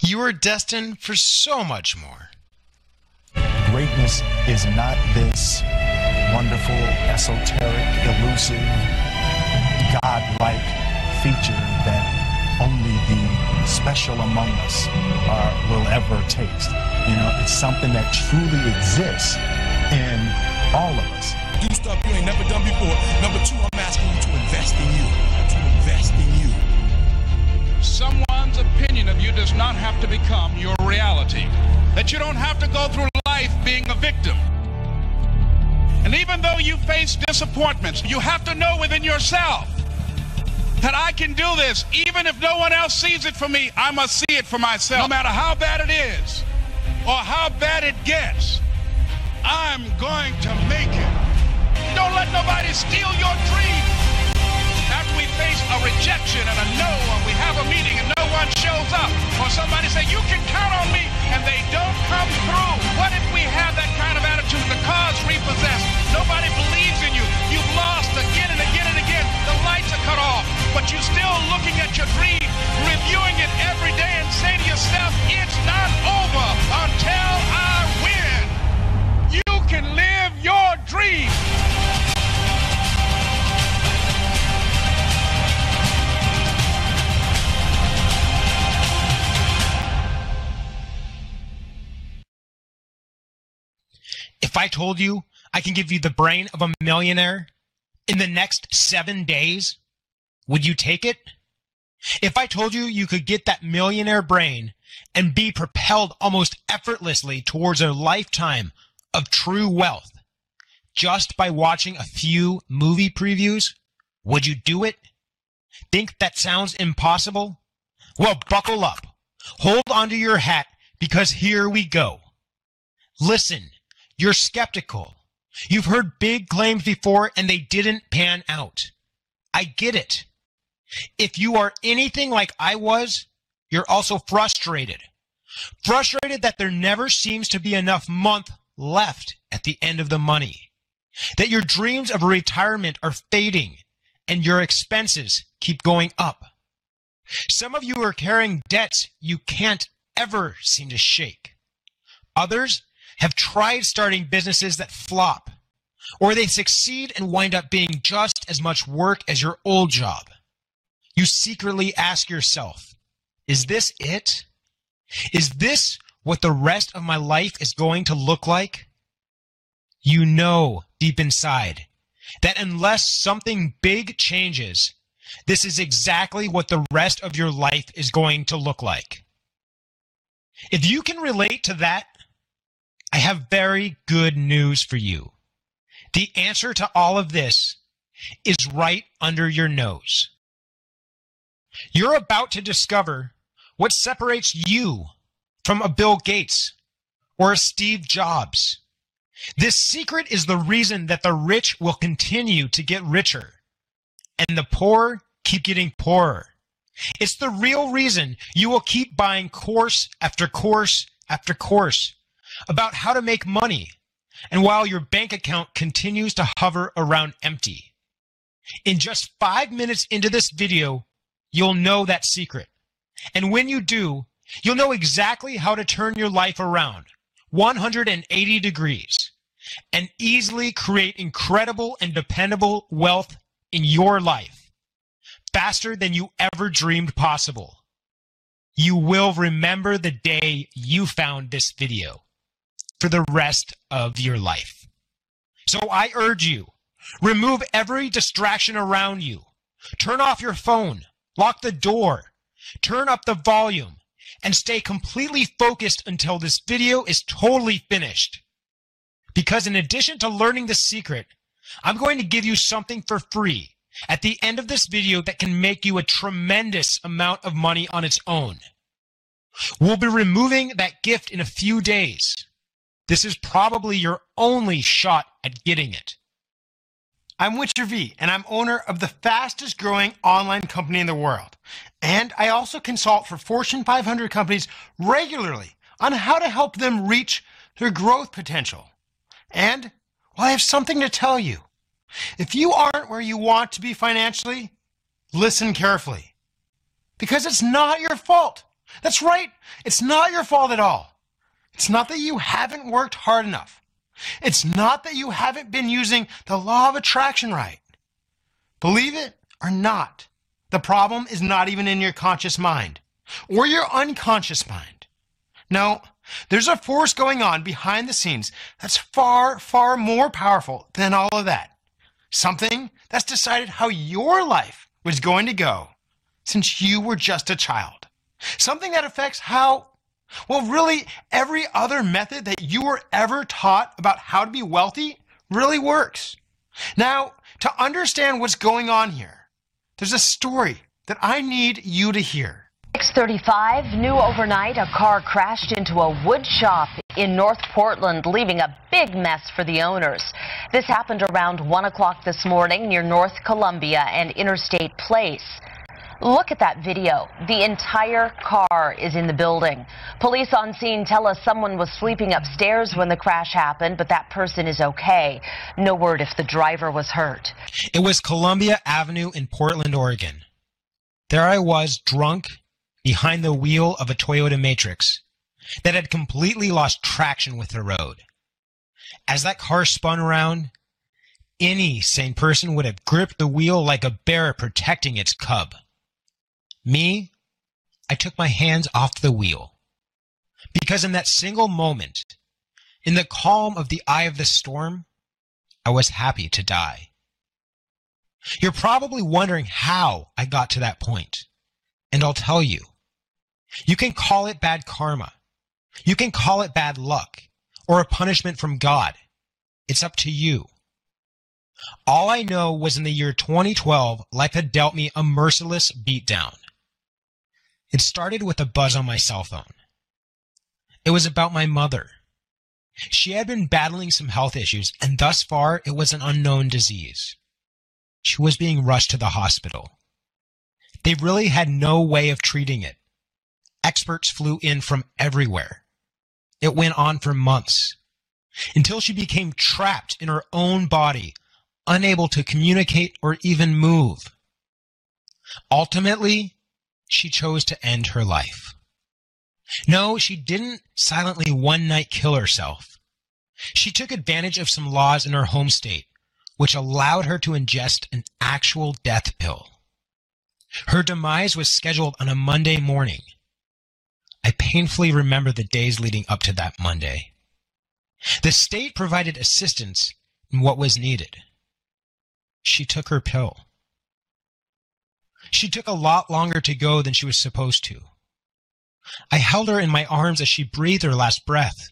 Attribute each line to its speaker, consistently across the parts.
Speaker 1: You are destined for so much more.
Speaker 2: Greatness is not this wonderful, esoteric, elusive, godlike feature that only the special among us will ever taste. You know, it's something that truly exists in all of us.
Speaker 3: Do stuff you ain't never done before. Number two, I'm asking you to invest in you. To invest in you.
Speaker 4: Someone's opinion of you does not have to become your reality. That you don't have to go through life being a victim. And even though you face disappointments, you have to know within yourself that I can do this. Even if no one else sees it for me, I must see it for myself. No matter how bad it is or how bad it gets, I'm going to make it. Don't let nobody steal your dream. After we face a rejection and a no, or we have a meeting and no one shows up, or somebody say, you can count on me, and they don't come through. What if we have that kind of attitude? The cause repossessed. Nobody believes in you. You've lost again and again and again. The lights are cut off, but you're still looking at your dream, reviewing it every day, and say to yourself, it's not over until I win. You can live your dream.
Speaker 1: If I told you I can give you the brain of a millionaire in the next 7 days, would you take it? If I told you you could get that millionaire brain and be propelled almost effortlessly towards a lifetime of true wealth just by watching a few movie previews, would you do it? Think that sounds impossible? Well, buckle up. Hold onto your hat, because here we go. Listen. You're skeptical. You've heard big claims before and they didn't pan out. I get it. If you are anything like I was, you're also frustrated. Frustrated that there never seems to be enough month left at the end of the money. That your dreams of retirement are fading and your expenses keep going up. Some of you are carrying debts you can't ever seem to shake. Others have tried starting businesses that flop, or they succeed and wind up being just as much work as your old job. You secretly ask yourself, is this it? Is this what the rest of my life is going to look like? You know deep inside that unless something big changes, this is exactly what the rest of your life is going to look like. If you can relate to that, I have very good news for you. The answer to all of this is right under your nose. You're about to discover what separates you from a Bill Gates or a Steve Jobs. This secret is the reason that the rich will continue to get richer and the poor keep getting poorer. It's the real reason you will keep buying course after course after course about how to make money, and while your bank account continues to hover around empty. In just 5 minutes into this video, you'll know that secret. And when you do, you'll know exactly how to turn your life around 180 degrees and easily create incredible and dependable wealth in your life, faster than you ever dreamed possible. You will remember the day you found this video for the rest of your life. So I urge you, remove every distraction around you. Turn off your phone, lock the door, turn up the volume, and stay completely focused until this video is totally finished. Because in addition to learning the secret, I'm going to give you something for free at the end of this video that can make you a tremendous amount of money on its own. We'll be removing that gift in a few days. This is probably your only shot at getting it. I'm Witcher V, and I'm owner of the fastest growing online company in the world. And I also consult for Fortune 500 companies regularly on how to help them reach their growth potential. And, well, I have something to tell you. If you aren't where you want to be financially, listen carefully. Because it's not your fault. That's right. It's not your fault at all. It's not that you haven't worked hard enough. It's not that you haven't been using the law of attraction right. Believe it or not, the problem is not even in your conscious mind or your unconscious mind. No, there's a force going on behind the scenes that's far, far more powerful than all of that. Something that's decided how your life was going to go since you were just a child. Something that affects how, well, really every other method that you were ever taught about how to be wealthy really works. Now, to understand what's going on here, there's a story that I need you to hear.
Speaker 5: 6:35, new overnight, a car crashed into a wood shop in North Portland, leaving a big mess for the owners. This happened around 1 o'clock this morning near North Columbia and Interstate Place. Look at that video. The entire car is in the building. Police on scene tell us someone was sleeping upstairs when the crash happened, but that person is okay. No word if the driver was hurt.
Speaker 1: It was Columbia Avenue in Portland, Oregon. There I was, drunk, behind the wheel of a Toyota Matrix that had completely lost traction with the road. As that car spun around, any sane person would have gripped the wheel like a bear protecting its cub. Me, I took my hands off the wheel, because in that single moment, in the calm of the eye of the storm, I was happy to die. You're probably wondering how I got to that point, and I'll tell you. You can call it bad karma. You can call it bad luck, or a punishment from God. It's up to you. All I know was in the year 2012, life had dealt me a merciless beatdown. It started with a buzz on my cell phone. It was about my mother. She had been battling some health issues, and thus far, it was an unknown disease. She was being rushed to the hospital. They really had no way of treating it. Experts flew in from everywhere. It went on for months, until she became trapped in her own body, unable to communicate or even move. Ultimately, she chose to end her life. No, she didn't silently one night kill herself. She took advantage of some laws in her home state, which allowed her to ingest an actual death pill. Her demise was scheduled on a Monday morning. I painfully remember the days leading up to that Monday. The state provided assistance in what was needed. She took her pill. She took a lot longer to go than she was supposed to. I held her in my arms as she breathed her last breath,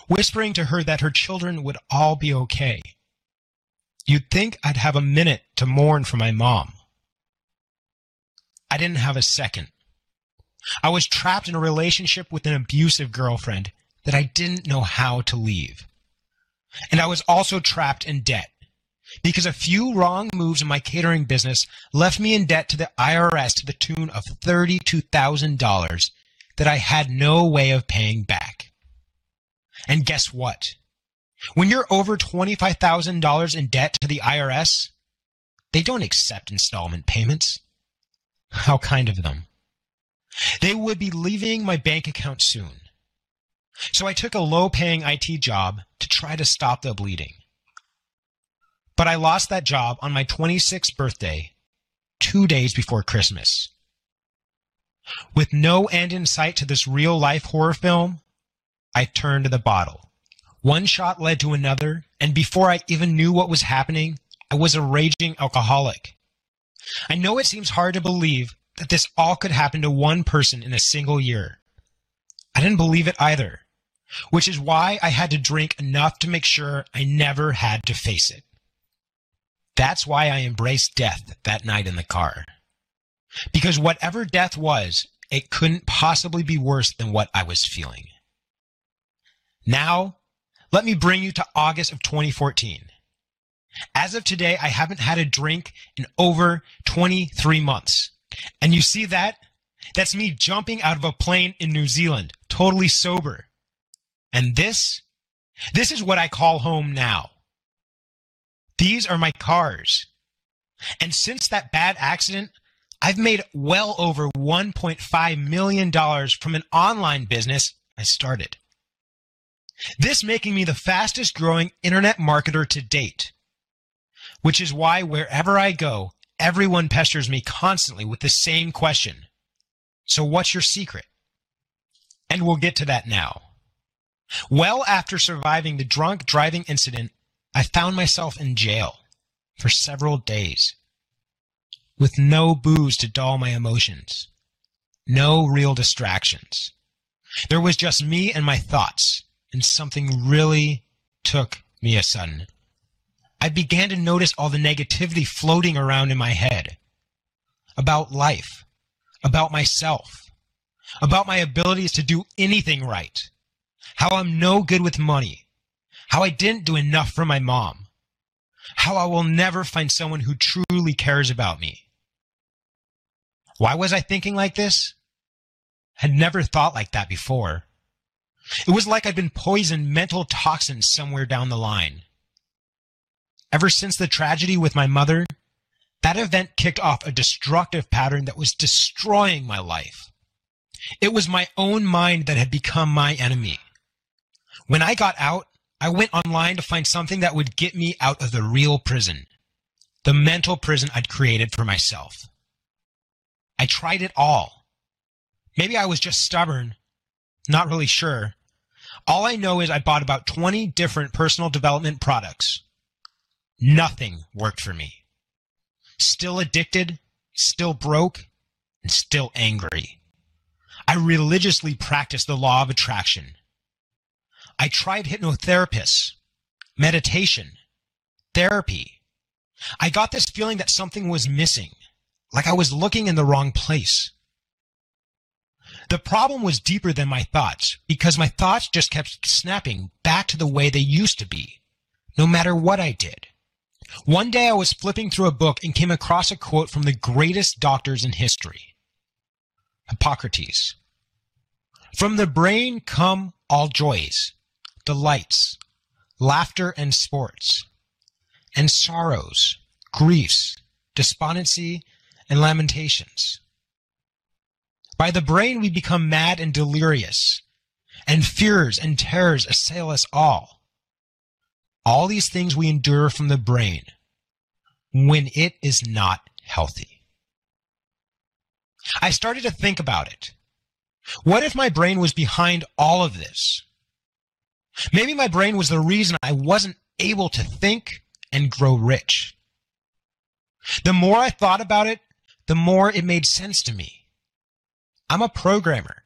Speaker 1: whispering to her that her children would all be okay. You'd think I'd have a minute to mourn for my mom. I didn't have a second. I was trapped in a relationship with an abusive girlfriend that I didn't know how to leave. And I was also trapped in debt, because a few wrong moves in my catering business left me in debt to the IRS to the tune of $32,000 that I had no way of paying back. And guess what? When you're over $25,000 in debt to the IRS, they don't accept installment payments. How kind of them. They would be leaving my bank account soon. So I took a low-paying IT job to try to stop the bleeding. But I lost that job on my 26th birthday, 2 days before Christmas. With no end in sight to this real-life horror film, I turned to the bottle. One shot led to another, and before I even knew what was happening, I was a raging alcoholic. I know it seems hard to believe that this all could happen to one person in a single year. I didn't believe it either, which is why I had to drink enough to make sure I never had to face it. That's why I embraced death that night in the car. Because whatever death was, it couldn't possibly be worse than what I was feeling. Now, let me bring you to August of 2014. As of today, I haven't had a drink in over 23 months. And you see that? That's me jumping out of a plane in New Zealand, totally sober. And this is what I call home now. These are my cars. And since that bad accident, I've made well over $1.5 million from an online business I started. This making me the fastest growing internet marketer to date, which is why wherever I go, everyone pesters me constantly with the same question. So what's your secret? And we'll get to that now. Well, after surviving the drunk driving incident, I found myself in jail for several days with no booze to dull my emotions, no real distractions. There was just me and my thoughts, and something really took me a sudden. I began to notice all the negativity floating around in my head about life, about myself, about my abilities to do anything right, how I'm no good with money, how I didn't do enough for my mom, how I will never find someone who truly cares about me. Why was I thinking like this? Had never thought like that before. It was like I'd been poisoned mental toxins somewhere down the line. Ever since the tragedy with my mother, that event kicked off a destructive pattern that was destroying my life. It was my own mind that had become my enemy. When I got out, I went online to find something that would get me out of the real prison, the mental prison I'd created for myself. I tried it all. Maybe I was just stubborn, not really sure. All I know is I bought about 20 different personal development products. Nothing worked for me. Still addicted, still broke, and still angry. I religiously practiced the law of attraction. I tried hypnotherapists, meditation, therapy. I got this feeling that something was missing, like I was looking in the wrong place. The problem was deeper than my thoughts, because my thoughts just kept snapping back to the way they used to be, no matter what I did. One day I was flipping through a book and came across a quote from the greatest doctors in history, Hippocrates. From the brain come all joys, delights, laughter and sports, and sorrows, griefs, despondency, and lamentations. By the brain we become mad and delirious, and fears and terrors assail us all. All these things we endure from the brain when it is not healthy. I started to think about it. What if my brain was behind all of this? Maybe my brain was the reason I wasn't able to think and grow rich. The more I thought about it, the more it made sense to me. I'm a programmer,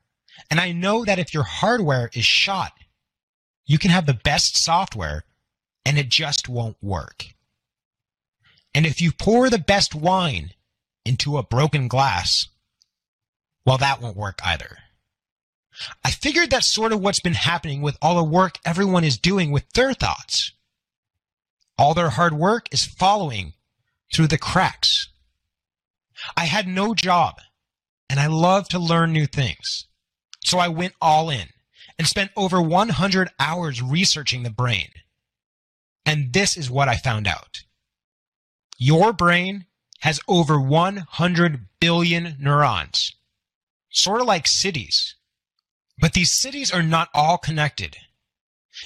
Speaker 1: and I know that if your hardware is shot, you can have the best software, and it just won't work. And if you pour the best wine into a broken glass, well, that won't work either. I figured that's sort of what's been happening with all the work everyone is doing with their thoughts. All their hard work is following through the cracks. I had no job, and I love to learn new things. So I went all in and spent over 100 hours researching the brain. And this is what I found out. Your brain has over 100 billion neurons, sort of like cities. But these cities are not all connected.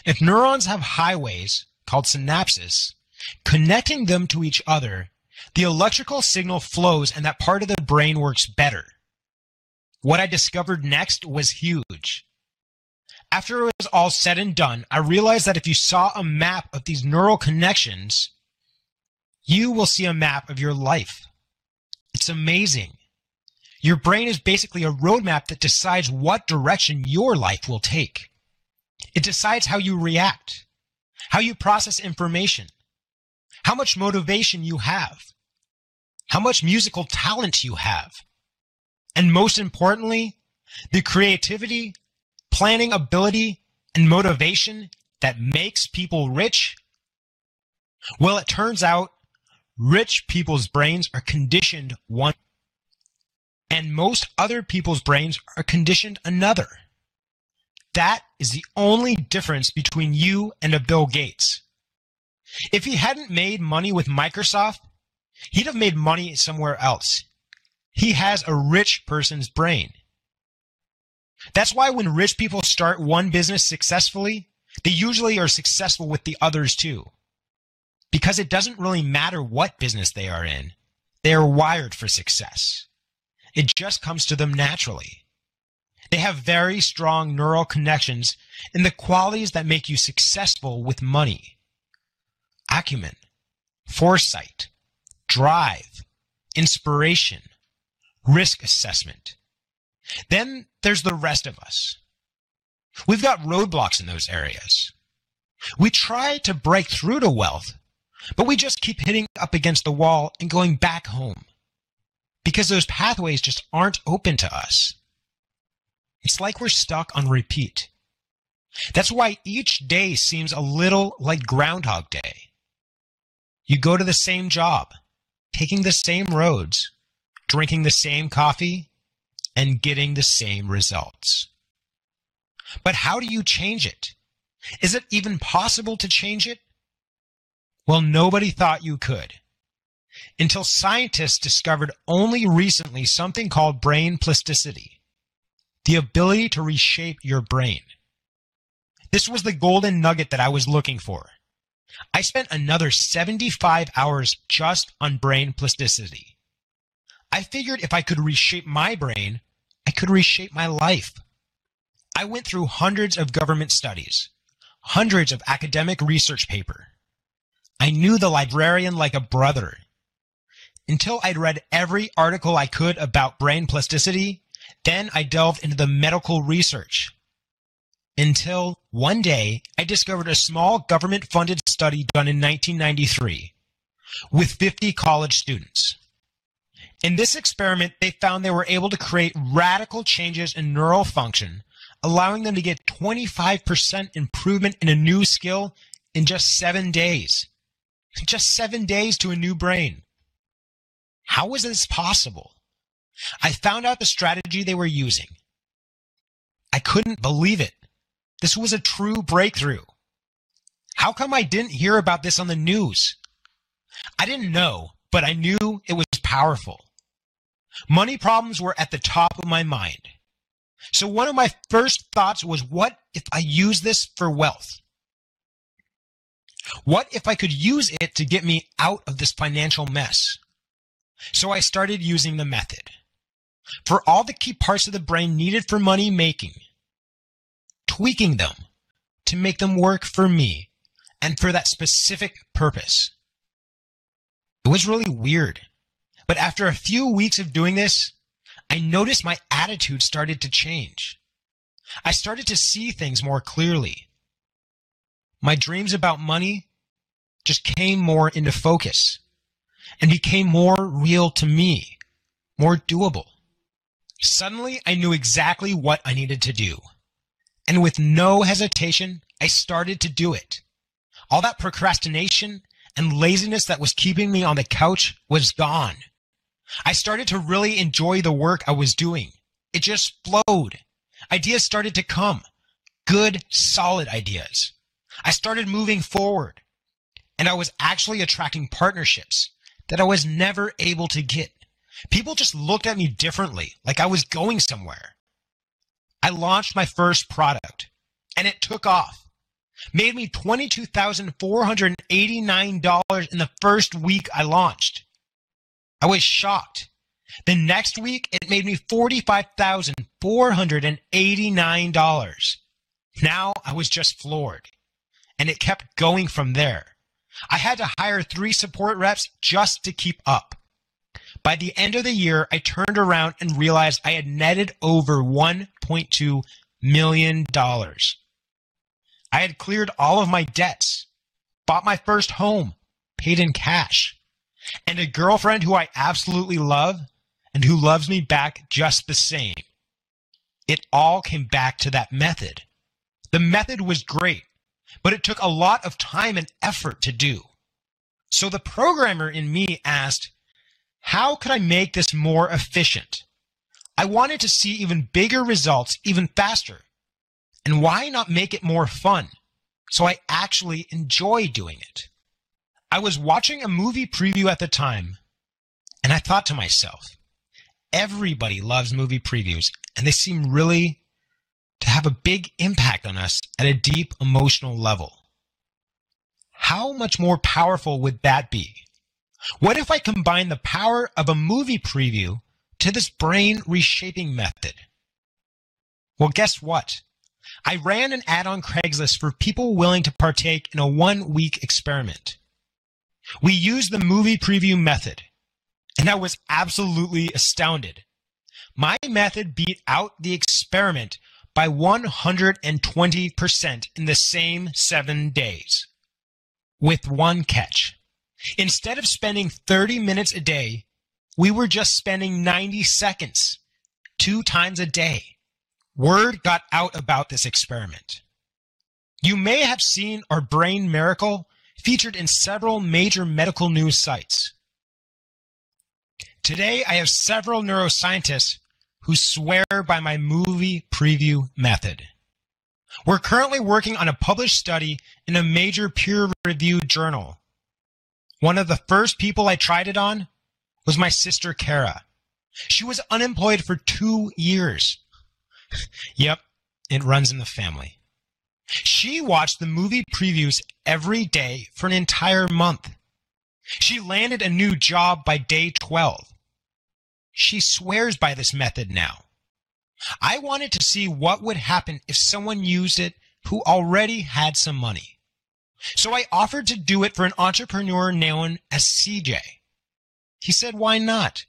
Speaker 1: If neurons have highways, called synapses, connecting them to each other, the electrical signal flows and that part of the brain works better. What I discovered next was huge. After it was all said and done, I realized that if you saw a map of these neural connections, you will see a map of your life. It's amazing. Your brain is basically a roadmap that decides what direction your life will take. It decides how you react, how you process information, how much motivation you have, how much musical talent you have, and most importantly, the creativity, planning ability, and motivation that makes people rich. Well, it turns out rich people's brains are conditioned one, and most other people's brains are conditioned another. That is the only difference between you and a Bill Gates. If he hadn't made money with Microsoft, he'd have made money somewhere else. He has a rich person's brain. That's why when rich people start one business successfully, they usually are successful with the others too. Because it doesn't really matter what business they are in. They are wired for success. It just comes to them naturally. They have very strong neural connections in the qualities that make you successful with money. Acumen, foresight, drive, inspiration, risk assessment. Then there's the rest of us. We've got roadblocks in those areas. We try to break through to wealth, but we just keep hitting up against the wall and going back home because those pathways just aren't open to us. It's like we're stuck on repeat. That's why each day seems a little like Groundhog Day. You go to the same job, taking the same roads, drinking the same coffee, and getting the same results. But how do you change it? Is it even possible to change it? Well, nobody thought you could. Until scientists discovered only recently something called brain plasticity, the ability to reshape your brain. This was the golden nugget that I was looking for. I spent another 75 hours just on brain plasticity. I figured if I could reshape my brain, I could reshape my life. I went through hundreds of government studies, hundreds of academic research papers. I knew the librarian like a brother. Until I'd read every article I could about brain plasticity, then I delved into the medical research. Until one day, I discovered a small government-funded study done in 1993 with 50 college students. In this experiment, they found they were able to create radical changes in neural function, allowing them to get 25% improvement in a new skill in just 7 days. Just 7 days to a new brain. How was this possible? I found out the strategy they were using. I couldn't believe it. This was a true breakthrough. How come I didn't hear about this on the news? I didn't know, but I knew it was powerful. Money problems were at the top of my mind. So one of my first thoughts was, what if I use this for wealth? What if I could use it to get me out of this financial mess? So I started using the method. For all the key parts of the brain needed for money making, tweaking them to make them work for me and for that specific purpose. It was really weird. But after a few weeks of doing this, I noticed my attitude started to change. I started to see things more clearly. My dreams about money just came more into focus and became more real to me, more doable. Suddenly, I knew exactly what I needed to do. And with no hesitation, I started to do it. All that procrastination and laziness that was keeping me on the couch was gone. I started to really enjoy the work I was doing. It just flowed. Ideas started to come. Good, solid ideas. I started moving forward. And I was actually attracting partnerships that I was never able to get. People just looked at me differently, like I was going somewhere. I launched my first product, and it took off. Made me $22,489 in the first week I launched. I was shocked. The next week, it made me $45,489. Now I was just floored, and it kept going from there. I had to hire 3 support reps just to keep up. By the end of the year, I turned around and realized I had netted over $1.2 million. I had cleared all of my debts, bought my first home, paid in cash, and a girlfriend who I absolutely love and who loves me back just the same. It all came back to that method. The method was great, but it took a lot of time and effort to do. So the programmer in me asked, how could I make this more efficient? I wanted to see even bigger results even faster. And why not make it more fun so I actually enjoy doing it? I was watching a movie preview at the time, and I thought to myself, Everybody loves movie previews, and they seem really to have a big impact on us at a deep emotional level. How much more powerful would that be? What if I combine the power of a movie preview to this brain reshaping method? Well, guess what? I ran an ad on Craigslist for people willing to partake in a 1-week experiment. We used the movie preview method, and I was absolutely astounded. My method beat out the experiment by 120% in the same 7 days. With one catch. Instead of spending 30 minutes a day, we were just spending 90 seconds, 2 times a day. Word got out about this experiment. You may have seen our brain miracle featured in several major medical news sites. Today, I have several neuroscientists who swear by my movie preview method. We're currently working on a published study in a major peer-reviewed journal. One of the first people I tried it on was my sister Kara. She was unemployed for 2 years. Yep, it runs in the family. She watched the movie previews every day for an entire month. She landed a new job by day 12. She swears by this method now. I wanted to see what would happen if someone used it who already had some money. So I offered to do it for an entrepreneur known as CJ. He said, why not?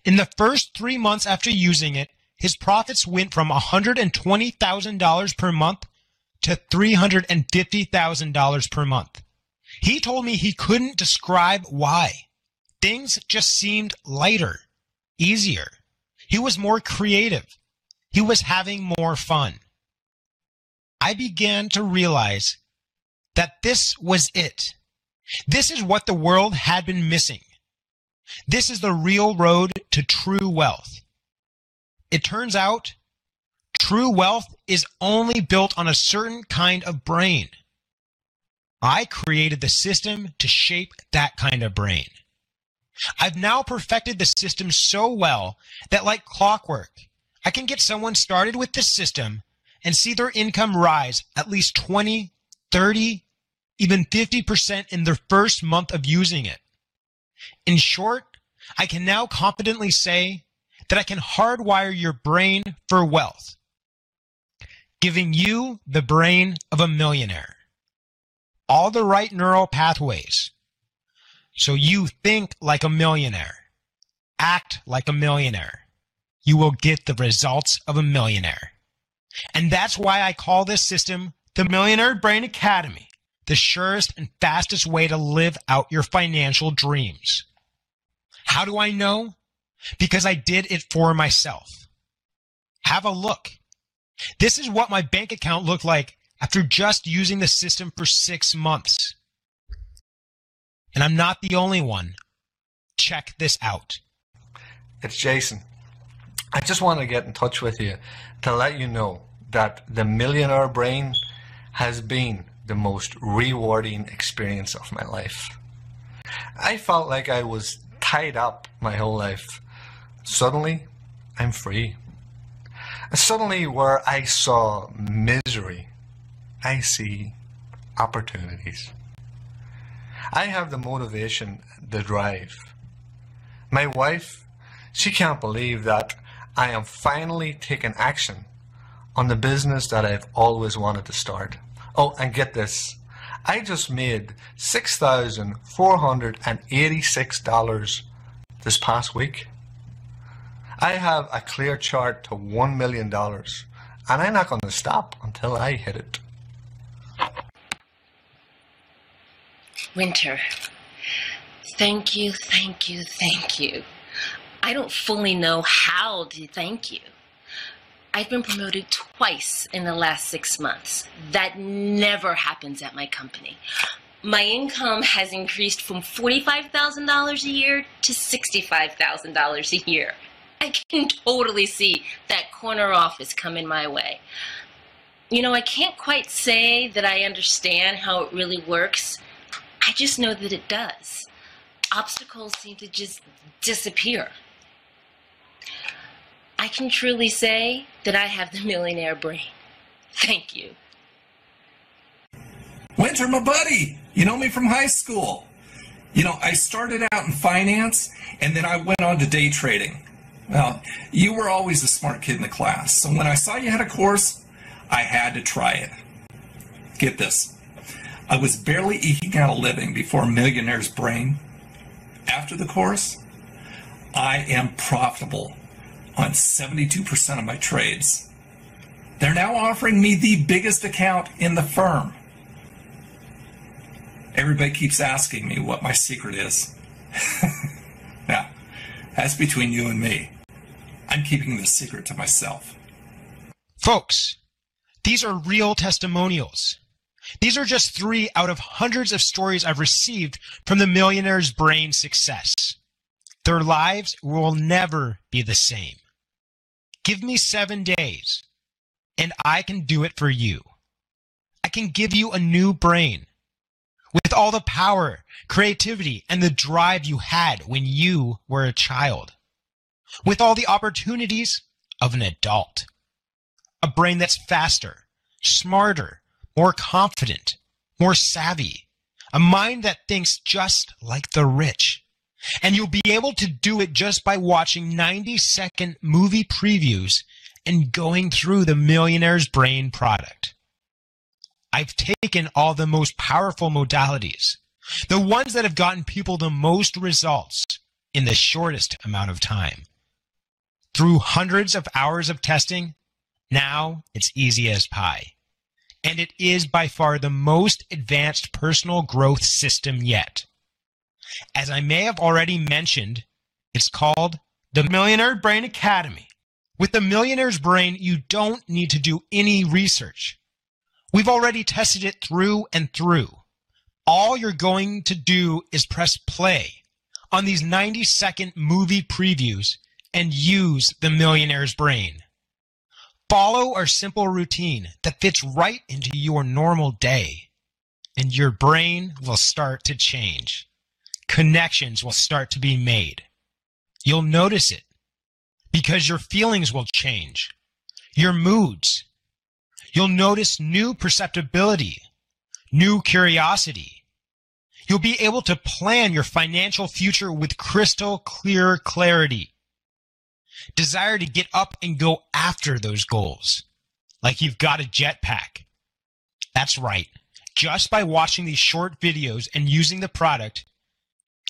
Speaker 1: In the first 3 months after using it, his profits went from $120,000 per month to $350,000 per month. He told me he couldn't describe why. Things just seemed lighter, easier. He was more creative. He was having more fun. I began to realize that this was it. This is what the world had been missing. This is the real road to true wealth. It turns out, true wealth is only built on a certain kind of brain. I created the system to shape that kind of brain. I've now perfected the system so well that, like clockwork, I can get someone started with this system and see their income rise at least 20, 30, even 50% in their first month of using it. In short, I can now confidently say that I can hardwire your brain for wealth, giving you the brain of a millionaire. All the right neural pathways. So you think like a millionaire, act like a millionaire. You will get the results of a millionaire. And that's why I call this system the Millionaire Brain Academy, the surest and fastest way to live out your financial dreams. How do I know? Because I did it for myself. Have a look. This is what my bank account looked like after just using the system for 6 months. And I'm not the only one. Check this out.
Speaker 6: It's Jason. I just want to get in touch with you to let you know that the Millionaire Brain has been the most rewarding experience of my life. I felt like I was tied up my whole life. Suddenly, I'm free. Suddenly, where I saw misery, I see opportunities. I have the motivation, the drive. My wife, she can't believe that I am finally taking action on the business that I've always wanted to start. Oh, and get this. I just made $6,486 this past week. I have a clear chart to $1 million, and I'm not going to stop until I hit it.
Speaker 7: Winter, thank you, thank you, thank you. I don't fully know how to thank you. I've been promoted twice in the last 6 months. That never happens at my company. My income has increased from $45,000 a year to $65,000 a year. I can totally see that corner office coming my way. You know, I can't quite say that I understand how it really works. I just know that it does. Obstacles seem to just disappear. I can truly say that I have the millionaire brain. Thank you.
Speaker 8: Winter, my buddy, you know me from high school. You know, I started out in finance, and then I went on to day trading. Well, you were always a smart kid in the class, so when I saw you had a course, I had to try it. Get this. I was barely eking out a living before Millionaire's Brain. After the course, I am profitable on 72% of my trades. They're now offering me the biggest account in the firm. Everybody keeps asking me what my secret is. Now, that's between you and me. I'm keeping this secret to myself.
Speaker 1: Folks, these are real testimonials. These are just 3 out of hundreds of stories I've received from the Millionaire's Brain success. Their lives will never be the same. Give me 7 days, and I can do it for you. I can give you a new brain with all the power, creativity, and the drive you had when you were a child, with all the opportunities of an adult. A brain that's faster, smarter, more confident, more savvy, a mind that thinks just like the rich. And you'll be able to do it just by watching 90-second movie previews and going through the Millionaire's Brain product. I've taken all the most powerful modalities, the ones that have gotten people the most results in the shortest amount of time. Through hundreds of hours of testing, now it's easy as pie. And it is by far the most advanced personal growth system yet. As I may have already mentioned, it's called the Millionaire Brain Academy. With the Millionaire's Brain, you don't need to do any research. We've already tested it through and through. All you're going to do is press play on these 90-second movie previews and use the Millionaire's Brain. Follow our simple routine that fits right into your normal day, and your brain will start to change. Connections will start to be made. You'll notice it because your feelings will change, your moods. You'll notice new perceptibility, new curiosity. You'll be able to plan your financial future with crystal clear clarity. Desire to get up and go after those goals, like you've got a jetpack. That's right. Just by watching these short videos and using the product,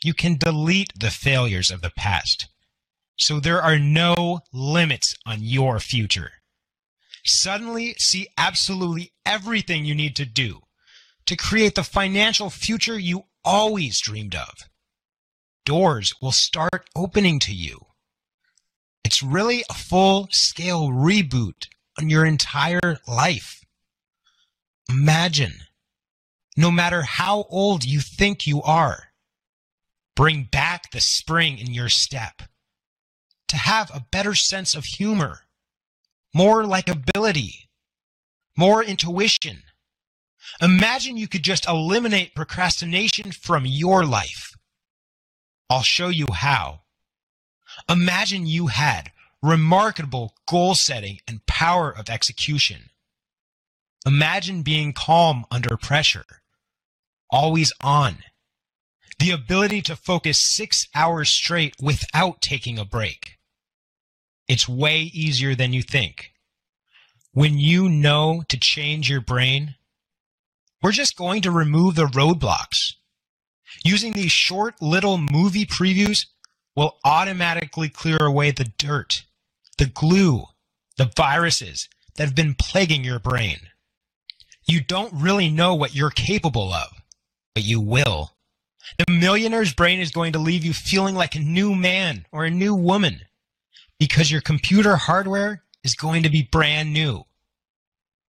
Speaker 1: you can delete the failures of the past. So there are no limits on your future. Suddenly see absolutely everything you need to do to create the financial future you always dreamed of. Doors will start opening to you. It's really a full-scale reboot on your entire life. Imagine, no matter how old you think you are, bring back the spring in your step, to have a better sense of humor, more likability, more intuition. Imagine you could just eliminate procrastination from your life. I'll show you how. Imagine you had remarkable goal setting and power of execution. Imagine being calm under pressure, always on. The ability to focus 6 hours straight without taking a break. It's way easier than you think. When you know to change your brain, we're just going to remove the roadblocks. Using these short little movie previews will automatically clear away the dirt, the glue, the viruses that have been plaguing your brain. You don't really know what you're capable of, but you will. The Millionaire's Brain is going to leave you feeling like a new man or a new woman because your computer hardware is going to be brand new.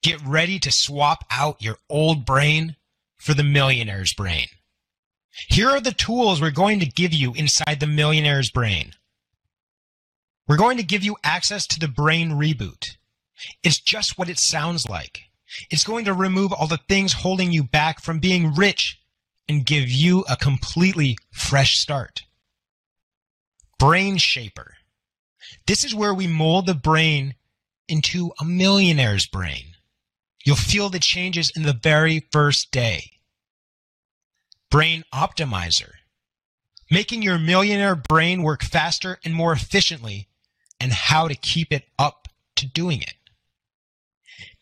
Speaker 1: Get ready to swap out your old brain for the Millionaire's Brain. Here are the tools we're going to give you inside the Millionaire's Brain. We're going to give you access to the Brain Reboot. It's just what it sounds like. It's going to remove all the things holding you back from being rich and give you a completely fresh start. Brain Shaper. This is where we mold the brain into a millionaire's brain. You'll feel the changes in the very first day. Brain Optimizer, making your millionaire brain work faster and more efficiently, and how to keep it up to doing it.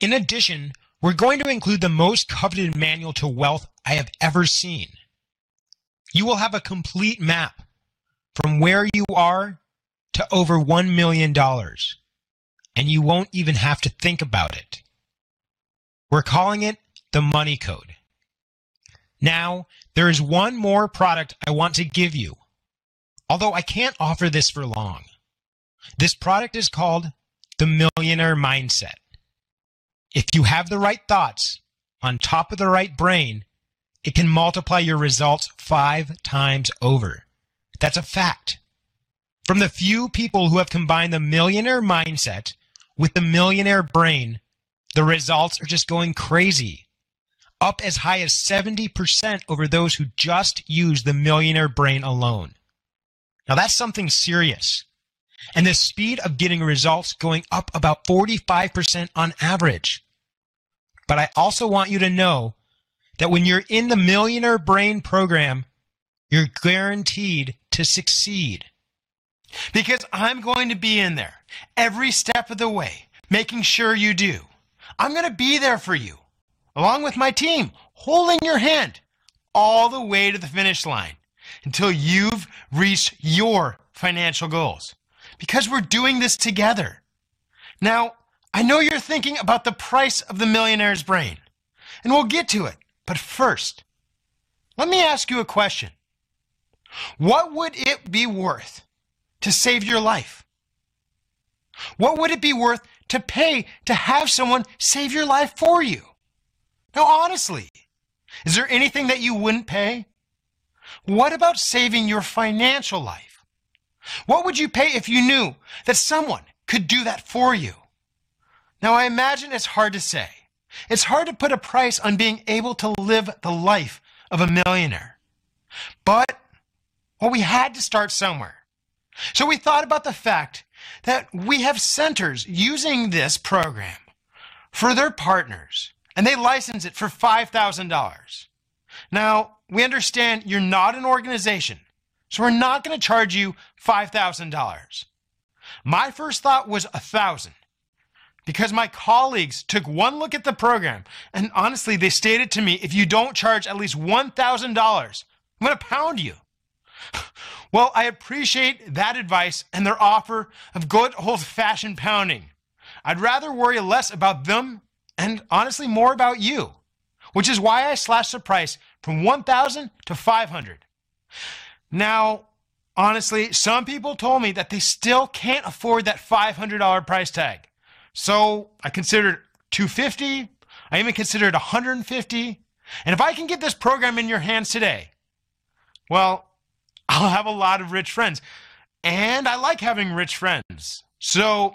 Speaker 1: In addition, we're going to include the most coveted manual to wealth I have ever seen. You will have a complete map from where you are to over $1 million, and you won't even have to think about it. We're calling it the Money Code. Now, there is one more product I want to give you, although I can't offer this for long. This product is called the Millionaire Mindset. If you have the right thoughts on top of the right brain, it can multiply your results 5 times over. That's a fact. From the few people who have combined the millionaire mindset with the millionaire brain, the results are just going crazy. Up as high as 70% over those who just use the millionaire brain alone. Now that's something serious. And the speed of getting results going up about 45% on average. But I also want you to know that when you're in the Millionaire Brain program, you're guaranteed to succeed.
Speaker 9: Because I'm going to be in there every step of the way, making sure you do. I'm going to be there for you, along with my team, holding your hand all the way to the finish line until you've reached your financial goals. Because we're doing this together. Now, I know you're thinking about the price of the Millionaire's Brain, and we'll get to it. But first, let me ask you a question. What would it be worth to save your life? What would it be worth to pay to have someone save your life for you? Now, honestly, is there anything that you wouldn't pay? What about saving your financial life? What would you pay if you knew that someone could do that for you? Now, I imagine it's hard to say. It's hard to put a price on being able to live the life of a millionaire. But, well, we had to start somewhere. So we thought about the fact that we have centers using this program for their partners, and they license it for $5,000. Now, we understand you're not an organization, so we're not going to charge you $5,000. My first thought was $1,000 because my colleagues took one look at the program and honestly, they stated to me, if you don't charge at least $1,000, I'm going to pound you. Well, I appreciate that advice and their offer of good old-fashioned pounding. I'd rather worry less about them and honestly more about you, which is why I slashed the price from $1,000 to $500. Now, honestly, some people told me that they still can't afford that $500 price tag. So I considered $250. I even considered $150. And if I can get this program in your hands today, well, I'll have a lot of rich friends. And I like having rich friends. So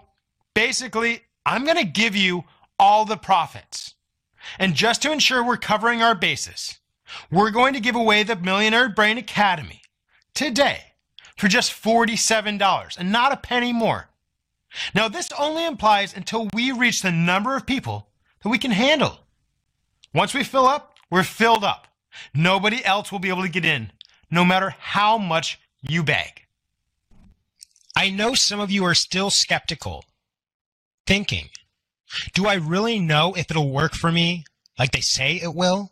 Speaker 9: basically, I'm going to give you all the profits. And just to ensure we're covering our bases, we're going to give away the Millionaire Brain Academy today for just $47 and not a penny more. Now, this only applies until we reach the number of people that we can handle. Once we fill up, we're filled up. Nobody else will be able to get in, no matter how much you beg.
Speaker 1: I know some of you are still skeptical, thinking, do I really know if it'll work for me like they say it will?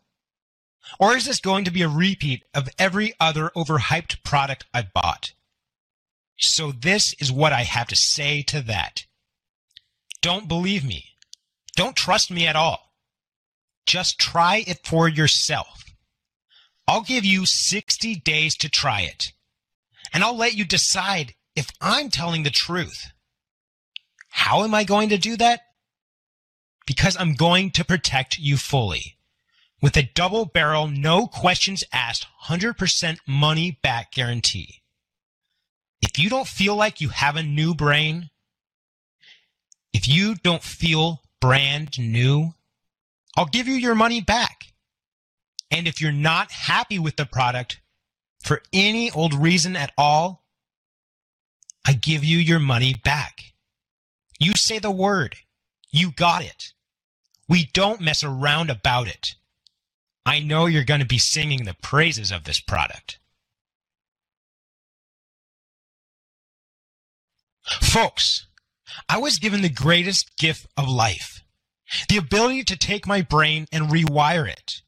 Speaker 1: Or is this going to be a repeat of every other overhyped product I've bought? So this is what I have to say to that. Don't believe me. Don't trust me at all. Just try it for yourself. I'll give you 60 days to try it. And I'll let you decide if I'm telling the truth. How am I going to do that? Because I'm going to protect you fully. With a double barrel, no questions asked, 100% money back guarantee. If you don't feel like you have a new brain, if you don't feel brand new, I'll give you your money back. And if you're not happy with the product for any old reason at all, I give you your money back. You say the word. You got it. We don't mess around about it. I know you're going to be singing the praises of this product. Folks, I was given the greatest gift of life, the ability to take my brain and rewire it,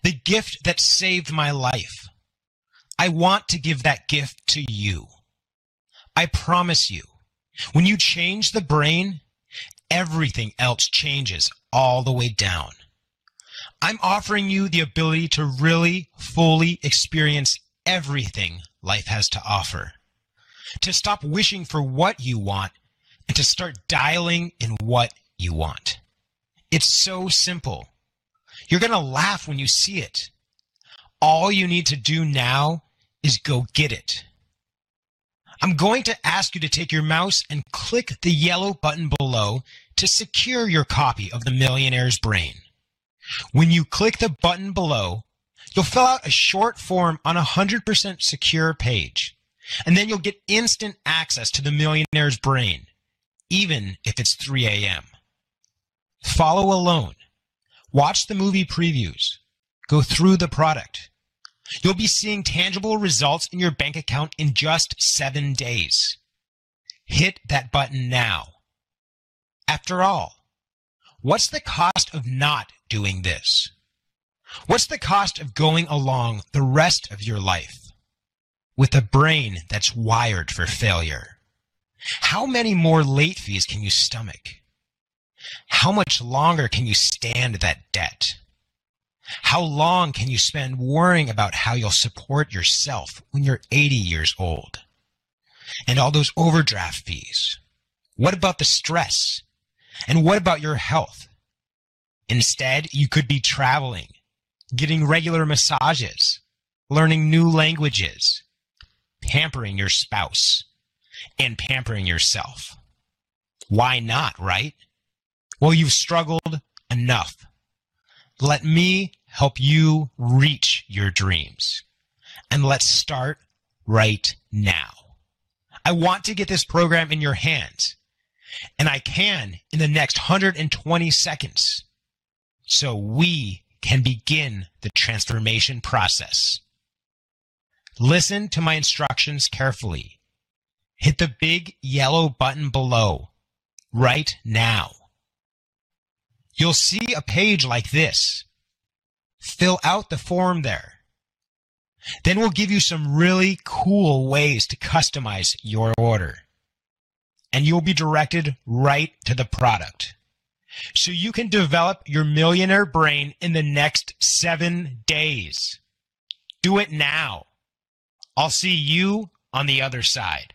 Speaker 1: the gift that saved my life. I want to give that gift to you. I promise you, when you change the brain, everything else changes all the way down. I'm offering you the ability to really, fully experience everything life has to offer. To stop wishing for what you want and to start dialing in what you want. It's so simple. You're going to laugh when you see it. All you need to do now is go get it. I'm going to ask you to take your mouse and click the yellow button below to secure your copy of The Millionaire's Brain. When you click the button below, you'll fill out a short form on a 100% secure page, and then you'll get instant access to The Millionaire's Brain, even if it's 3 a.m. Follow alone. Watch the movie previews. Go through the product. You'll be seeing tangible results in your bank account in just 7 days. Hit that button now. After all, what's the cost of not doing this? What's the cost of going along the rest of your life with a brain that's wired for failure? How many more late fees can you stomach? How much longer can you stand that debt? How long can you spend worrying about how you'll support yourself when you're 80 years old? And all those overdraft fees. What about the stress? And what about your health? Instead, you could be traveling, getting regular massages, learning new languages, pampering your spouse, and pampering yourself. Why not, right? Well, you've struggled enough. Let me help you reach your dreams. And let's start right now. I want to get this program in your hands, and I can in the next 120 seconds, so we can begin the transformation process. Listen to my instructions carefully. Hit the big yellow button below right now. You'll see a page like this. Fill out the form there. Then we'll give you some really cool ways to customize your order. And you'll be directed right to the product. So you can develop your millionaire brain in the next 7 days. Do it now. I'll see you on the other side.